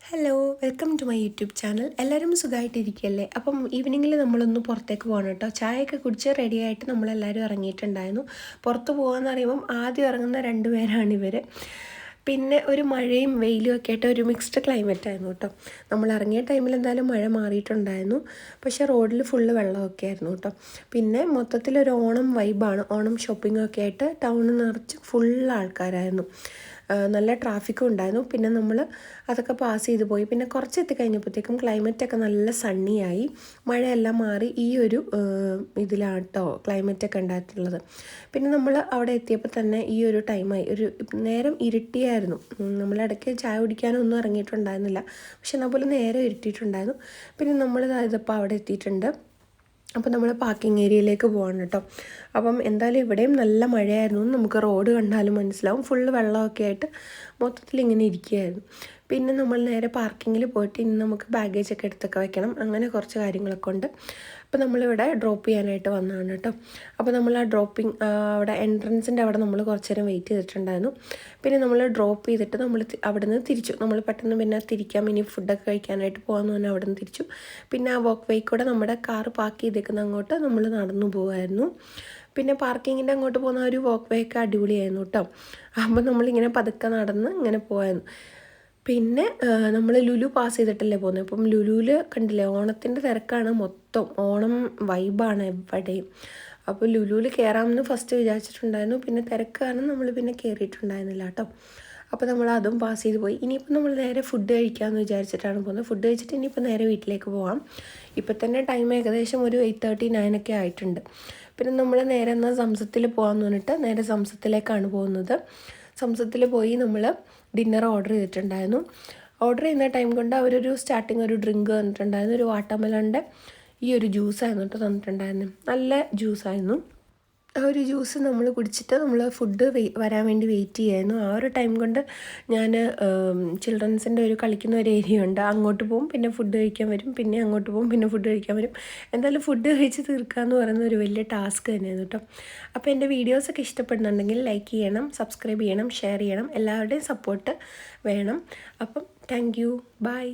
Hello welcome to my YouTube channel. എല്ലാവരും സുഖമായിട്ടിരിക്കുകയല്ലേ? അപ്പം ഈവനിങ്ങിൽ നമ്മളൊന്ന് പുറത്തേക്ക് പോകണം കേട്ടോ. ചായയൊക്കെ കുടിച്ച് റെഡിയായിട്ട് നമ്മളെല്ലാവരും ഇറങ്ങിയിട്ടുണ്ടായിരുന്നു. പുറത്ത് പോകാമെന്ന് പറയുമ്പം ആദ്യം ഇറങ്ങുന്ന രണ്ട് പേരാണിവർ. പിന്നെ ഒരു മഴയും വെയിലും ഒക്കെ ആയിട്ട് ഒരു മിക്സ്ഡ് ക്ലൈമറ്റ് ആയിരുന്നു കേട്ടോ. നമ്മൾ ഇറങ്ങിയ ടൈമിൽ എന്തായാലും മഴ മാറിയിട്ടുണ്ടായിരുന്നു, പക്ഷേ റോഡിൽ ഫുള്ള് വെള്ളമൊക്കെ ആയിരുന്നു കേട്ടോ. പിന്നെ മൊത്തത്തിലൊരു ഓണം വൈബാണ്. ഓണം ഷോപ്പിങ്ങൊക്കെ ആയിട്ട് ടൗണിൽ നിറച്ച് ഫുൾ ആൾക്കാരായിരുന്നു. നല്ല ട്രാഫിക്കും ഉണ്ടായിരുന്നു. പിന്നെ നമ്മൾ അതൊക്കെ പാസ് ചെയ്ത് പോയി. പിന്നെ കുറച്ച് എത്തിക്കഴിഞ്ഞപ്പോഴത്തേക്കും ക്ലൈമറ്റൊക്കെ നല്ല സണ്ണിയായി, മഴയെല്ലാം മാറി ഈ ഒരു ഇതിലാണ് കേട്ടോ ക്ലൈമറ്റൊക്കെ ഉണ്ടായിട്ടുള്ളത്. പിന്നെ നമ്മൾ അവിടെ എത്തിയപ്പോൾ തന്നെ ഈ ഒരു ടൈമായി, ഒരു നേരം ഇരുട്ടിയായിരുന്നു. നമ്മളിടയ്ക്ക് ചായ കുടിക്കാനൊന്നും ഇറങ്ങിയിട്ടുണ്ടായിരുന്നില്ല, പക്ഷെ എന്നാൽ പോലും നേരെ ഇരുട്ടിയിട്ടുണ്ടായിരുന്നു. പിന്നെ നമ്മൾ ഇതപ്പോൾ അവിടെ എത്തിയിട്ടുണ്ട്. അപ്പോൾ നമ്മൾ പാർക്കിംഗ് ഏരിയയിലേക്ക് പോകണം കേട്ടോ. അപ്പം എന്തായാലും ഇവിടെയും നല്ല മഴയായിരുന്നു, നമുക്ക് റോഡ് കണ്ടാലും മനസ്സിലാവും. ഫുള്ള് വെള്ളമൊക്കെ ആയിട്ട് മൊത്തത്തിൽ ഇങ്ങനെ ഇരിക്കുകയായിരുന്നു. പിന്നെ നമ്മൾ നേരെ പാർക്കിങ്ങിൽ പോയിട്ട് ഇന്ന് നമുക്ക് ബാഗേജൊക്കെ എടുത്തൊക്കെ വെക്കണം, അങ്ങനെ കുറച്ച് കാര്യങ്ങളൊക്കെ ഉണ്ട്. അപ്പോൾ നമ്മളിവിടെ ഡ്രോപ്പ് ചെയ്യാനായിട്ട് വന്നതാണ് കേട്ടോ. അപ്പോൾ നമ്മൾ ആ അവിടെ എൻട്രൻസിൻ്റെ അവിടെ നമ്മൾ കുറച്ച് നേരം വെയിറ്റ് ചെയ്തിട്ടുണ്ടായിരുന്നു. പിന്നെ നമ്മൾ ഡ്രോപ്പ് ചെയ്തിട്ട് നമ്മൾ അവിടെ നിന്ന് തിരിച്ചു. നമ്മൾ പെട്ടെന്ന് പിന്നെ തിരിക്കാം, ഇനി ഫുഡൊക്കെ കഴിക്കാനായിട്ട് പോകാമെന്ന് പറഞ്ഞാൽ അവിടെ നിന്ന് തിരിച്ചു. പിന്നെ ആ വോക്ക് വേ കൂടെ നമ്മുടെ കാർ പാർക്ക് ചെയ്തേക്കുന്ന അങ്ങോട്ട് നമ്മൾ നടന്നു പോകുമായിരുന്നു. പിന്നെ പാർക്കിങ്ങിൻ്റെ അങ്ങോട്ട് പോകുന്ന ഒരു വോക്ക് വേ ഒക്കെ അടിപൊളിയായിരുന്നു കേട്ടോ. അപ്പോൾ നമ്മളിങ്ങനെ പതുക്കെ നടന്ന് ഇങ്ങനെ പോയായിരുന്നു. പിന്നെ നമ്മൾ ലുലു പാസ് ചെയ്തിട്ടല്ലേ പോകുന്നത്. അപ്പം ലുലുവിൽ കണ്ടില്ലേ, ഓണത്തിൻ്റെ തിരക്കാണ് മൊത്തം, ഓണം വൈബാണ് എവിടെയും. അപ്പോൾ ലുലുവിൽ കയറാമെന്ന് ഫസ്റ്റ് വിചാരിച്ചിട്ടുണ്ടായിരുന്നു, പിന്നെ തിരക്ക് കാരണം നമ്മൾ പിന്നെ കയറിയിട്ടുണ്ടായിരുന്നില്ല കേട്ടോ. അപ്പോൾ നമ്മൾ അതും പാസ് ചെയ്ത് പോയി. ഇനിയിപ്പോൾ നമ്മൾ നേരെ ഫുഡ് കഴിക്കാമെന്ന് വിചാരിച്ചിട്ടാണ് പോകുന്നത്. ഫുഡ് കഴിച്ചിട്ട് ഇനിയിപ്പോൾ നേരെ വീട്ടിലേക്ക് പോകാം. ഇപ്പോൾ തന്നെ ടൈം ഏകദേശം ഒരു 8:39 ഒക്കെ ആയിട്ടുണ്ട്. പിന്നെ നമ്മൾ നേരെ എന്നാൽ സംസത്തിൽ പോകാമെന്ന് പറഞ്ഞിട്ട് നേരെ സംസത്തിലേക്കാണ് പോകുന്നത്. സംസത്തിൽ പോയി നമ്മൾ ഡിന്നർ ഓർഡർ ചെയ്തിട്ടുണ്ടായിരുന്നു. ഓർഡർ ചെയ്യുന്ന ടൈം കൊണ്ട് അവരൊരു സ്റ്റാർട്ടിങ് ഒരു ഡ്രിങ്ക് തന്നിട്ടുണ്ടായിരുന്നു. ഒരു വാട്ടർമെലൻ്റെ ഈ ഒരു ജ്യൂസായിരുന്നു കേട്ടോ തന്നിട്ടുണ്ടായിരുന്നു. നല്ല ജ്യൂസായിരുന്നു. ആ ഒരു ജ്യൂസ് നമ്മൾ കുടിച്ചിട്ട് നമ്മൾ ഫുഡ് വരാൻ വേണ്ടി വെയിറ്റ് ചെയ്യായിരുന്നു. ആ ഒരു ടൈം കൊണ്ട് ഞാൻ ചിൽഡ്രൻസിൻ്റെ ഒരു കളിക്കുന്ന ഒരു ഏരിയ ഉണ്ട്, അങ്ങോട്ട് പോകും, പിന്നെ ഫുഡ് കഴിക്കാൻ വരും, പിന്നെ അങ്ങോട്ട് പോകും, പിന്നെ ഫുഡ് കഴിക്കാൻ വരും. എന്തായാലും ഫുഡ് കഴിച്ച് തീർക്കുക എന്ന് പറയുന്ന ഒരു വലിയ ടാസ്ക് തന്നെയായിരുന്നു കേട്ടോ. അപ്പോൾ എൻ്റെ വീഡിയോസൊക്കെ ഇഷ്ടപ്പെടുന്നുണ്ടെങ്കിൽ ലൈക്ക് ചെയ്യണം, സബ്സ്ക്രൈബ് ചെയ്യണം, ഷെയർ ചെയ്യണം. എല്ലാവരുടെയും സപ്പോർട്ട് വേണം. അപ്പം താങ്ക് യു, ബൈ.